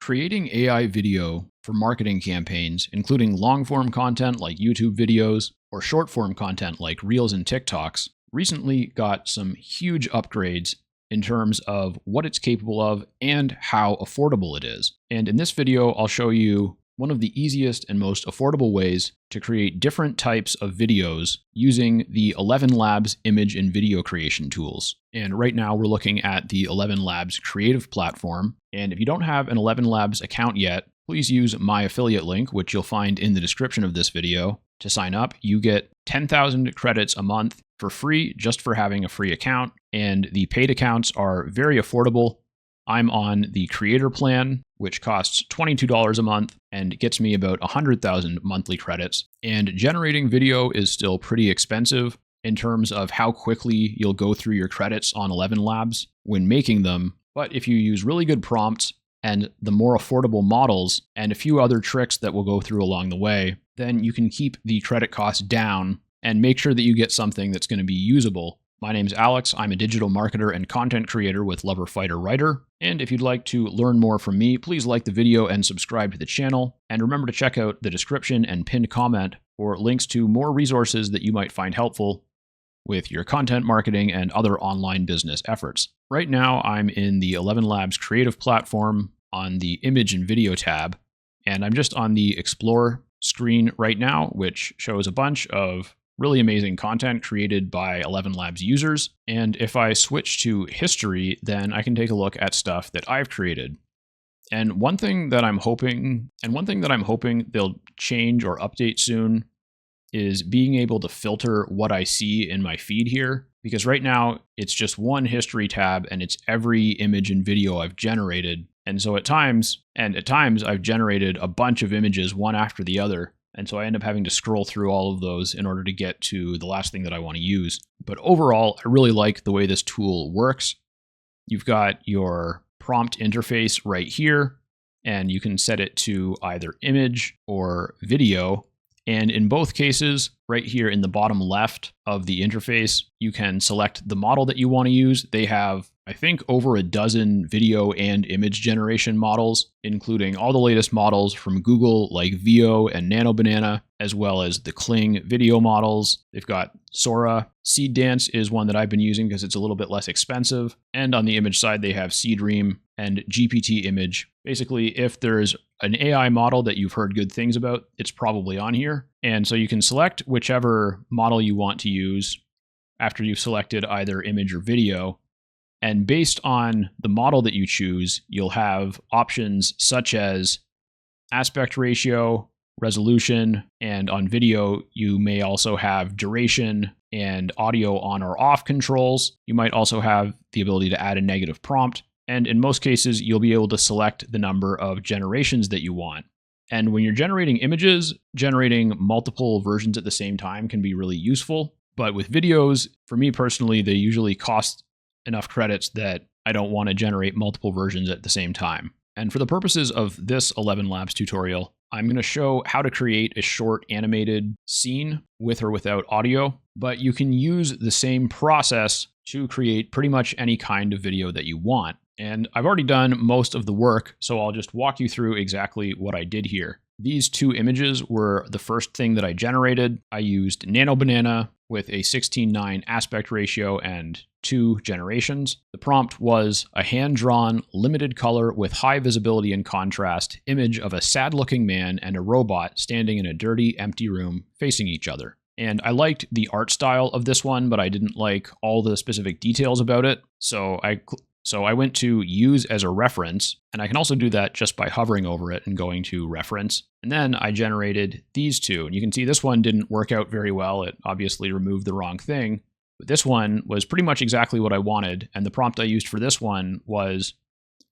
Creating AI video for marketing campaigns, including long-form content like YouTube videos or short-form content like Reels and TikToks, recently got some huge upgrades in terms of what it's capable of and how affordable it is. And in this video, I'll show you one of the easiest and most affordable ways to create different types of videos using the ElevenLabs image and video creation tools. And right now we're looking at the ElevenLabs creative platform. And if you don't have an ElevenLabs account yet, please use my affiliate link, which you'll find in the description of this video. To sign up, you get 10,000 credits a month for free just for having a free account. And the paid accounts are very affordable. I'm on the creator plan, which costs $22 a month and gets me about 100,000 monthly credits. And generating video is still pretty expensive in terms of how quickly you'll go through your credits on ElevenLabs when making them. But if you use really good prompts and the more affordable models and a few other tricks that we'll go through along the way, then you can keep the credit costs down and make sure that you get something that's going to be usable. My name's Alex. I'm a digital marketer and content creator with Lover Fighter Writer. And if you'd like to learn more from me, please like the video and subscribe to the channel. And remember to check out the description and pinned comment for links to more resources that you might find helpful with your content marketing and other online business efforts. Right now, I'm in the ElevenLabs creative platform on the image and video tab. And I'm just on the Explore screen right now, which shows a bunch of really amazing content created by ElevenLabs users. And if I switch to history, then I can take a look at stuff that I've created. And one thing that I'm hoping they'll change or update soon is being able to filter what I see in my feed here. Because right now it's just one history tab and it's every image and video I've generated. And so at times I've generated a bunch of images one after the other. And so I end up having to scroll through all of those in order to get to the last thing that I want to use. But overall, I really like the way this tool works. You've got your prompt interface right here, and you can set it to either image or video. And in both cases, right here in the bottom left of the interface, you can select the model that you want to use. They have, I think, over a dozen video and image generation models, including all the latest models from Google like Veo and Nano Banana, as well as the Kling video models. They've got Sora. Seed Dance is one that I've been using because it's a little bit less expensive. And on the image side, they have Seedream and GPT Image. Basically, if there's an AI model that you've heard good things about, it's probably on here. And so you can select whichever model you want to use after you've selected either image or video. And based on the model that you choose, you'll have options such as aspect ratio, resolution, and on video, you may also have duration and audio on or off controls. You might also have the ability to add a negative prompt. And in most cases, you'll be able to select the number of generations that you want. And when you're generating images, generating multiple versions at the same time can be really useful. But with videos, for me personally, they usually cost enough credits that I don't want to generate multiple versions at the same time. And for the purposes of this ElevenLabs tutorial, I'm going to show how to create a short animated scene with or without audio, but you can use the same process to create pretty much any kind of video that you want. And I've already done most of the work, so I'll just walk you through exactly what I did here. These two images were the first thing that I generated. I used Nano Banana with a 16:9 aspect ratio and 2 generations. The prompt was a hand-drawn, limited color with high visibility and contrast image of a sad-looking man and a robot standing in a dirty, empty room facing each other. And I liked the art style of this one, but I didn't like all the specific details about it. So I went to use as a reference, and I can also do that just by hovering over it and going to reference. And then I generated these two. And you can see this one didn't work out very well. It obviously removed the wrong thing. But this one was pretty much exactly what I wanted. And the prompt I used for this one was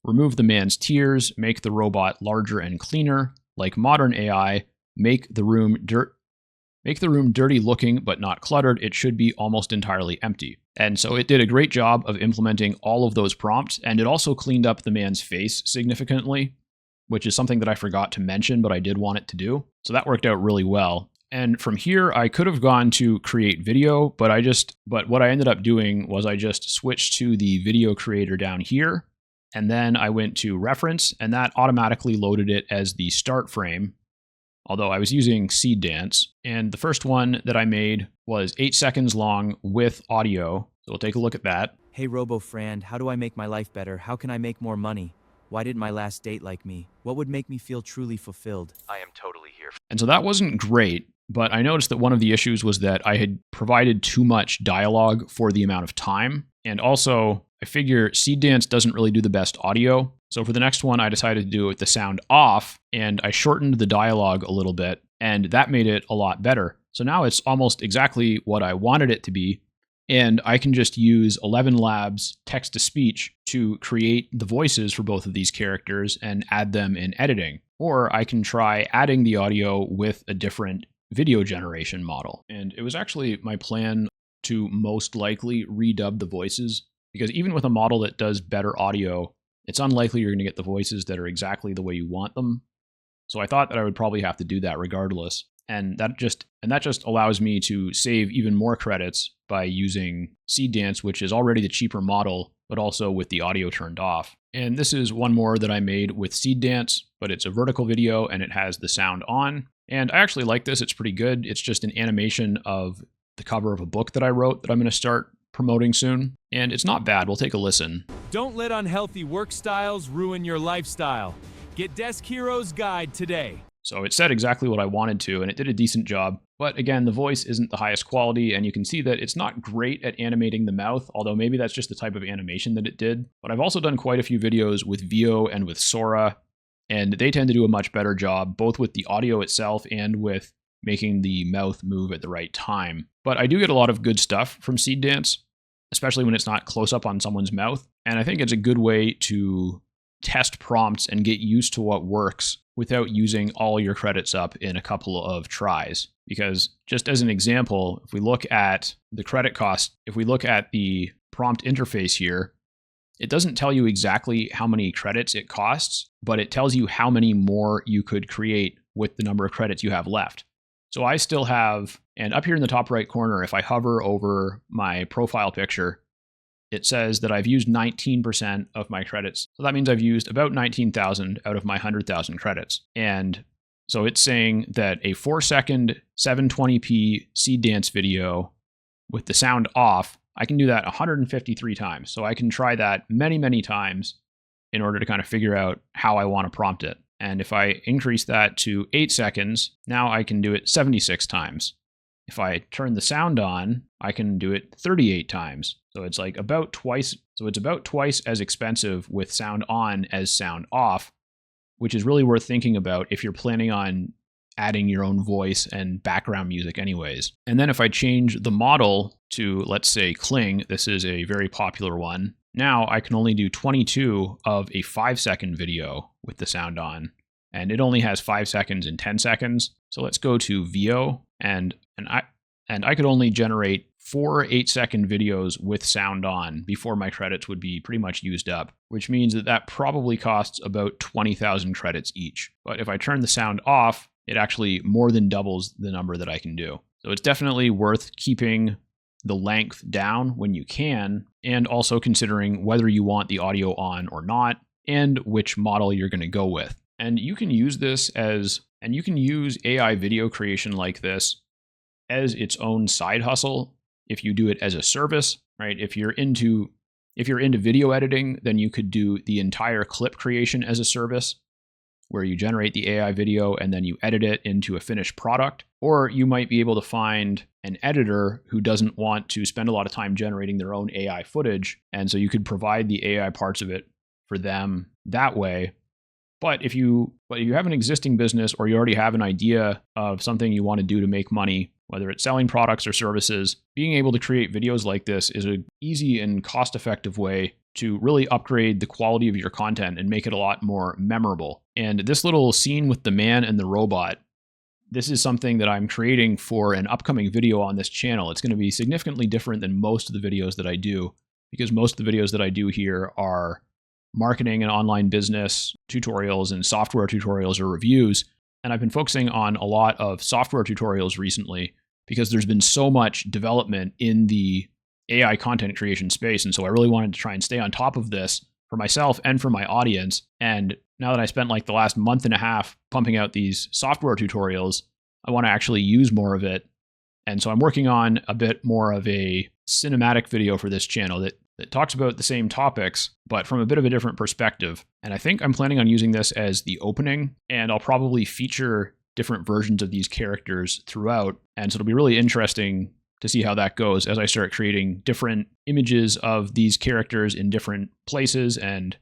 remove the man's tears, make the robot larger and cleaner, like modern AI, make the room dirty looking but not cluttered. It should be almost entirely empty. And so it did a great job of implementing all of those prompts, and it also cleaned up the man's face significantly, which is something that I forgot to mention, but I did want it to do. So that worked out really well. And from here, I could have gone to create video, but what I ended up doing was I just switched to the video creator down here And then I went to reference, and that automatically loaded it as the start frame, although I was using Seed Dance. And the first one that I made was 8 seconds long with audio. So we'll take a look at that. Hey Robo-Friend, how do I make my life better? How can I make more money? Why didn't my last date like me? What would make me feel truly fulfilled? I am totally here. And so that wasn't great, but I noticed that one of the issues was that I had provided too much dialogue for the amount of time. And also, I figure Seed Dance doesn't really do the best audio. So for the next one, I decided to do it with the sound off, and I shortened the dialogue a little bit, and that made it a lot better. So now it's almost exactly what I wanted it to be. And I can just use ElevenLabs text-to-speech to create the voices for both of these characters and add them in editing. Or I can try adding the audio with a different video generation model. And it was actually my plan to most likely redub the voices, because even with a model that does better audio, it's unlikely you're going to get the voices that are exactly the way you want them. So I thought that I would probably have to do that regardless. And that just allows me to save even more credits by using Seed Dance, which is already the cheaper model, but also with the audio turned off. And this is one more that I made with Seed Dance, but it's a vertical video and it has the sound on. And I actually like this. It's pretty good. It's just an animation of the cover of a book that I wrote that I'm going to start promoting soon. And it's not bad. We'll take a listen. Don't let unhealthy work styles ruin your lifestyle. Get Desk Hero's Guide today. So it said exactly what I wanted to, and it did a decent job. But again, the voice isn't the highest quality, and you can see that it's not great at animating the mouth, although maybe that's just the type of animation that it did. But I've also done quite a few videos with Veo and with Sora, and they tend to do a much better job, both with the audio itself and with making the mouth move at the right time. But I do get a lot of good stuff from Seed Dance, especially when it's not close up on someone's mouth. And I think it's a good way to test prompts and get used to what works without using all your credits up in a couple of tries. Because just as an example, if we look at the credit cost, if we look at the prompt interface here, it doesn't tell you exactly how many credits it costs, but it tells you how many more you could create with the number of credits you have left. So I still have, and up here in the top right corner, if I hover over my profile picture, it says that I've used 19% of my credits. So that means I've used about 19,000 out of my 100,000 credits. And so it's saying that a 4-second 720p Seed Dance video with the sound off, I can do that 153 times. So I can try that many, many times in order to kind of figure out how I want to prompt it. And if I increase that to 8 seconds, now I can do it 76 times. If I turn the sound on, I can do it 38 times. So it's like about twice. So it's about twice as expensive with sound on as sound off, which is really worth thinking about if you're planning on adding your own voice and background music anyways. And then if I change the model to, let's say, Kling, this is a very popular one. Now I can only do 22 of a 5-second video with the sound on, and it only has 5 seconds and 10 seconds. So let's go to Veo, and I could only generate 4 8-second videos with sound on before my credits would be pretty much used up, which means that that probably costs about 20,000 credits each. But if I turn the sound off, it actually more than doubles the number that I can do. So it's definitely worth keeping the length down when you can, and also considering whether you want the audio on or not, and which model you're going to go with. And you can use this and you can use AI video creation like this as its own side hustle if you do it as a service, right? If you're into video editing, then you could do the entire clip creation as a service, where you generate the AI video and then you edit it into a finished product. Or you might be able to find an editor who doesn't want to spend a lot of time generating their own AI footage, and so you could provide the AI parts of it for them that way. But if you have an existing business, or you already have an idea of something you want to do to make money, whether it's selling products or services, being able to create videos like this is an easy and cost-effective way to really upgrade the quality of your content and make it a lot more memorable. And this little scene with the man and the robot, this is something that I'm creating for an upcoming video on this channel. It's going to be significantly different than most of the videos that I do, because most of the videos that I do here are marketing and online business tutorials and software tutorials or reviews. And I've been focusing on a lot of software tutorials recently because there's been so much development in the AI content creation space. And so I really wanted to try and stay on top of this for myself and for my audience. And now that I spent like the last month and a half pumping out these software tutorials, I want to actually use more of it. And so I'm working on a bit more of a cinematic video for this channel that talks about the same topics, but from a bit of a different perspective. And I think I'm planning on using this as the opening, and I'll probably feature different versions of these characters throughout. And so it'll be really interesting to see how that goes as I start creating different images of these characters in different places and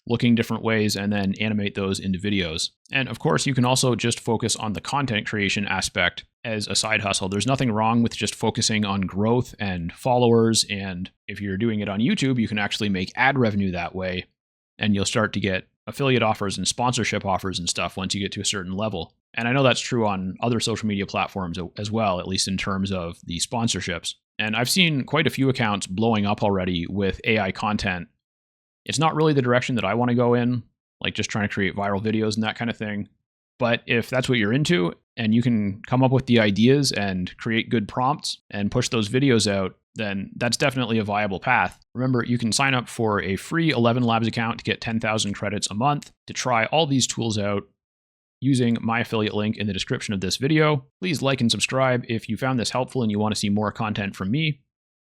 looking different ways, and then animate those into videos. And of course, you can also just focus on the content creation aspect as a side hustle. There's nothing wrong with just focusing on growth and followers. And if you're doing it on YouTube, you can actually make ad revenue that way, and you'll start to get affiliate offers and sponsorship offers and stuff once you get to a certain level. And I know that's true on other social media platforms as well, at least in terms of the sponsorships. And I've seen quite a few accounts blowing up already with AI content. It's not really the direction that I want to go in, like just trying to create viral videos and that kind of thing. But if that's what you're into and you can come up with the ideas and create good prompts and push those videos out, then that's definitely a viable path. Remember, you can sign up for a free ElevenLabs account to get 10,000 credits a month to try all these tools out using my affiliate link in the description of this video. Please like and subscribe if you found this helpful and you want to see more content from me.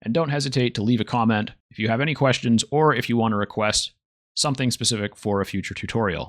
And don't hesitate to leave a comment if you have any questions or if you want to request something specific for a future tutorial.